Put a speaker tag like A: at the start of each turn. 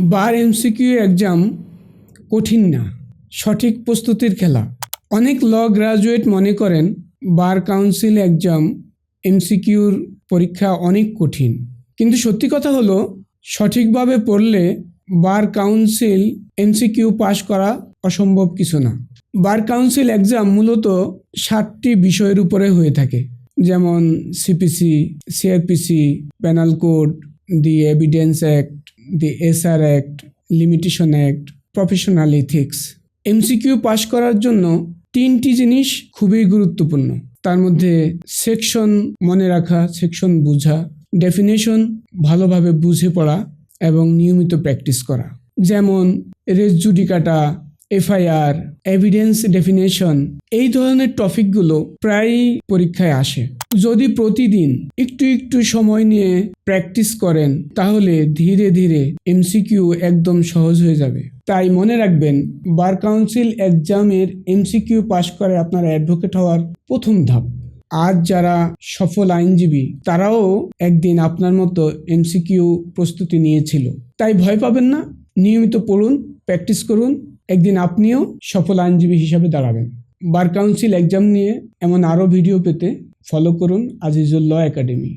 A: বার MCQ exam কঠিন না, সঠিক প্রস্তুতির খেলা। অনেক ল গ্রাজুয়েট মনে করেন বার কাউন্সিল এক্সাম এমসিকিউর পরীক্ষা অনেক কঠিন, কিন্তু সত্যি কথা হলো সঠিকভাবে পড়লে বার কাউন্সিল এমসিকিউ পাশ করা অসম্ভব কিছু না। বার কাউন্সিল এক্সাম মূলত 7টি বিষয়ের উপরে হয়ে থাকে, যেমন CPC, CrPC, penal code, the evidence act, the SR act, limitation act, professional ethics. MCQ pass করার জন্য 3টি জিনিস খুবই গুরুত্বপূর্ণ। তার মধ্যে সেকশন মনে রাখা, সেকশন বোঝা, ডেফিনেশন ভালোভাবে বুঝে পড়া এবং নিয়মিত প্র্যাকটিস করা। যেমন race judicata, FIR, evidence definition, এই ধরনের টপিকগুলো প্রায়ই পরীক্ষায় আসে। যদি প্রতিদিন একটু একটু সময় নিয়ে প্র্যাকটিস করেন তাহলে ধীরে ধীরে এমসিকিউ একদম সহজ হয়ে যাবে। তাই মনে রাখবেন, বার কাউন্সিল এক্সামের এমসিকিউ পাশ করে আপনার অ্যাডভোকেট হওয়ার প্রথম ধাপ। আজ যারা সফল আইনজীবী তারাও একদিন আপনার মতো এমসিকিউ প্রস্তুতি নিয়েছিল। তাই ভয় পাবেন না, নিয়মিত পড়ুন, প্র্যাকটিস করুন, একদিন আপনিও সফল আইনজীবী হিসাবে দাঁড়াবেন। বার কাউন্সিল এক্সাম নিয়ে এমন আরও ভিডিও পেতে ফলো করুন আজিজুল ল একাডেমি।